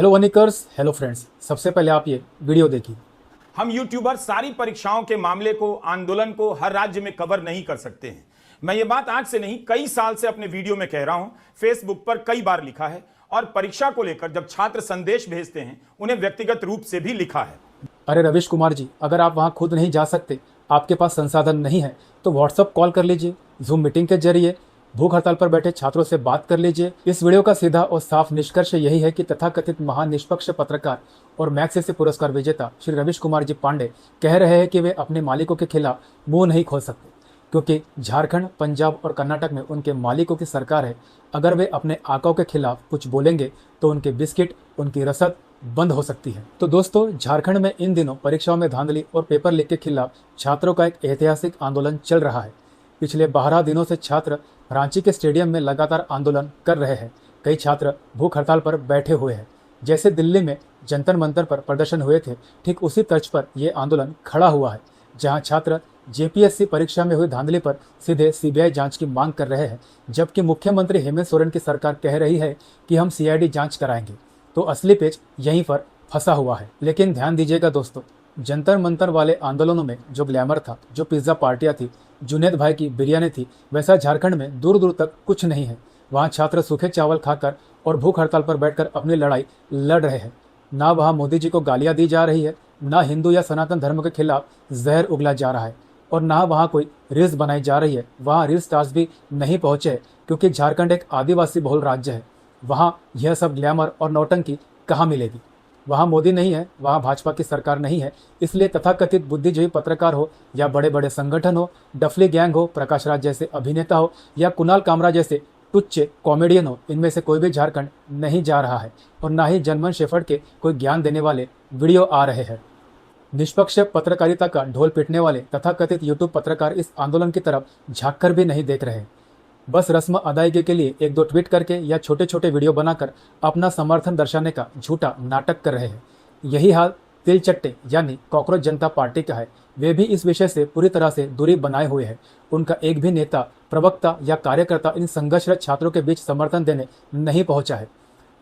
Hello वनिकर्स, hello friends. सबसे पहले आप ये वीडियो देखिए। हम यूट्यूबर सारी परीक्षाओं के मामले को, आंदोलन को हर राज्य में कवर नहीं कर सकते हैं। मैं ये बात आज से नहीं, कई साल से अपने वीडियो में कह रहा हूं, फेसबुक पर कई बार लिखा है और परीक्षा को लेकर जब छात्र संदेश भेजते हैं उन्हें व्यक्तिगत रूप से भी लिखा है। अरे रविश कुमार जी, अगर आप वहाँ खुद नहीं जा सकते, आपके पास संसाधन नहीं है, तो व्हाट्सअप कॉल कर लीजिए, जूम मीटिंग के जरिए भूख हड़ताल पर बैठे छात्रों से बात कर लीजिए। इस वीडियो का सीधा और साफ निष्कर्ष यही है कि तथाकथित महान निष्पक्ष पत्रकार और मैग्सेसे पुरस्कार विजेता श्री रविश कुमार जी पांडे कह रहे हैं कि वे अपने मालिकों के खिलाफ मुंह नहीं खोल सकते, क्योंकि झारखंड, पंजाब और कर्नाटक में उनके मालिकों की सरकार है। अगर वे अपने आकाओं के खिलाफ कुछ बोलेंगे तो उनके बिस्किट, उनकी रसद बंद हो सकती है। तो दोस्तों, झारखंड में इन दिनों परीक्षाओं में धांधली और पेपर लीक के खिलाफ छात्रों का एक ऐतिहासिक आंदोलन चल रहा है। पिछले 12 दिनों से छात्र रांची के स्टेडियम में लगातार आंदोलन कर रहे हैं। कई छात्र भूख हड़ताल पर बैठे हुए हैं। जैसे दिल्ली में जंतर मंतर पर प्रदर्शन हुए थे, ठीक उसी तर्ज पर यह आंदोलन खड़ा हुआ है, जहां छात्र जेपीएससी परीक्षा में हुई धांधली पर सीधे सीबीआई जांच की मांग कर रहे हैं, जबकि मुख्यमंत्री हेमंत सोरेन की सरकार कह रही है कि हम सीआईडी जांच कराएंगे। तो असली पेच यहीं पर फंसा हुआ है। लेकिन ध्यान दीजिएगा दोस्तों, जंतर मंतर वाले आंदोलनों में जो ग्लैमर था, जो पिज्जा पार्टियां थी, जुनेद भाई की बिरयानी थी, वैसा झारखंड में दूर दूर तक कुछ नहीं है। वहाँ छात्र सूखे चावल खाकर और भूख हड़ताल पर बैठकर अपनी लड़ाई लड़ रहे हैं। ना वहाँ मोदी जी को गालियाँ दी जा रही है, ना हिंदू या सनातन धर्म के खिलाफ जहर उगला जा रहा है, और ना वहाँ कोई रील्स बनाई जा रही है। वहाँ रील्स स्टार्स भी नहीं पहुँचे, क्योंकि झारखंड एक आदिवासी बहुल राज्य है। वहाँ यह सब ग्लैमर और नौटंकी कहाँ मिलेगी। वहाँ मोदी नहीं है, वहाँ भाजपा की सरकार नहीं है। इसलिए तथाकथित बुद्धिजीवी पत्रकार हो या बड़े बड़े संगठन हो, डफली गैंग हो, प्रकाश राज जैसे अभिनेता हो या कुणाल कामरा जैसे टुच्चे कॉमेडियन हो, इनमें से कोई भी झारखंड नहीं जा रहा है, और ना ही जनमन शेफर्ड के कोई ज्ञान देने वाले वीडियो आ रहे हैं। निष्पक्ष पत्रकारिता का ढोल पीटने वाले तथाकथित यूट्यूब पत्रकार इस आंदोलन की तरफ झाँक कर भी नहीं देख रहे। बस रस्म अदायगी के लिए एक दो ट्वीट करके या छोटे छोटे वीडियो बनाकर अपना समर्थन दर्शाने का झूठा नाटक कर रहे हैं। यही हाल तिलचट्टे यानी कॉकरोच जनता पार्टी का है। वे भी इस विषय से पूरी तरह से दूरी बनाए हुए हैं। उनका एक भी नेता, प्रवक्ता या कार्यकर्ता इन संघर्षरत छात्रों के बीच समर्थन देने नहीं पहुंचा है।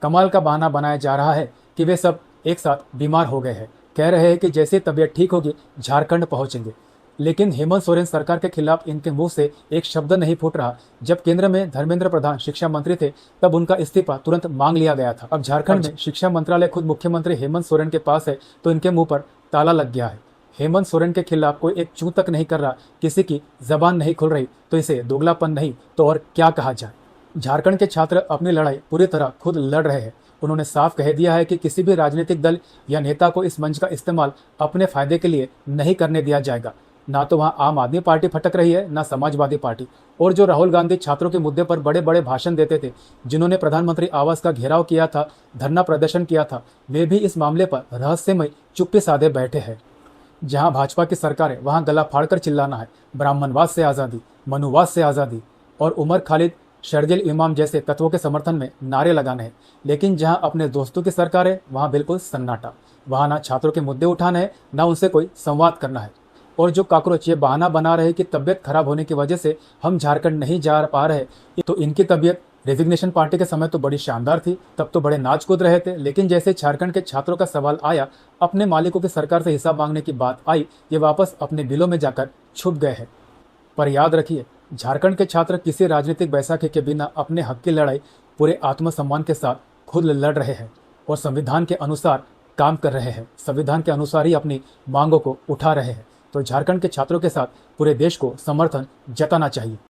कमाल का बहाना बनाया जा रहा है कि वे सब एक साथ बीमार हो गए हैं। कह रहे हैं कि जैसे तबीयत ठीक होगी झारखंड पहुंचेंगे। लेकिन हेमंत सोरेन सरकार के खिलाफ इनके मुंह से एक शब्द नहीं फूट रहा। जब केंद्र में धर्मेंद्र प्रधान शिक्षा मंत्री थे, तब उनका इस्तीफा तुरंत मांग लिया गया था। अब झारखंड में शिक्षा मंत्रालय खुद मुख्यमंत्री हेमंत सोरेन के पास है, तो इनके मुंह पर ताला लग गया है। हेमंत सोरेन के खिलाफ कोई एक चूं तक नहीं कर रहा, किसी की जबान नहीं खुल रही, तो इसे दोगलापन नहीं तो और क्या कहा जाए। झारखंड के छात्र अपनी लड़ाई पूरी तरह खुद लड़ रहे हैं। उन्होंने साफ कह दिया है कि किसी भी राजनीतिक दल या नेता को इस मंच का इस्तेमाल अपने फायदे के लिए नहीं करने दिया जाएगा। ना तो वहाँ आम आदमी पार्टी फटक रही है, ना समाजवादी पार्टी। और जो राहुल गांधी छात्रों के मुद्दे पर बड़े बड़े भाषण देते थे, जिन्होंने प्रधानमंत्री आवास का घेराव किया था, धरना प्रदर्शन किया था, वे भी इस मामले पर रहस्यमय चुप्पी साधे बैठे हैं। जहाँ भाजपा की सरकार है, वहाँ गला फाड़कर चिल्लाना है, ब्राह्मणवाद से आज़ादी, मनुवाद से आज़ादी और उमर खालिद, शर्जिल इमाम जैसे तत्वों के समर्थन में नारे लगाने हैं। लेकिन जहाँ अपने दोस्तों की सरकार है, वहाँ बिल्कुल सन्नाटा। वहाँ ना छात्रों के मुद्दे उठाने हैं, ना उनसे कोई संवाद करना है। और जो काकरोच ये बहाना बना रहे कि तबियत खराब होने की वजह से हम झारखंड नहीं जा पा रहे, तो इनकी तबियत रेजिग्नेशन पार्टी के समय तो बड़ी शानदार थी, तब तो बड़े नाच कूद रहे थे। लेकिन जैसे झारखंड के छात्रों का सवाल आया, अपने मालिकों की सरकार से हिसाब मांगने की बात आई, ये वापस अपने बिलों में जाकर छुप गए हैं। पर याद रखिए, झारखंड के छात्र किसी राजनीतिक बैसाखी के बिना अपने हक की लड़ाई पूरे आत्मसम्मान के साथ खुद लड़ रहे हैं और संविधान के अनुसार काम कर रहे हैं। संविधान के अनुसार ही अपनी मांगों को उठा रहे हैं। तो झारखंड के छात्रों के साथ पूरे देश को समर्थन जताना चाहिए।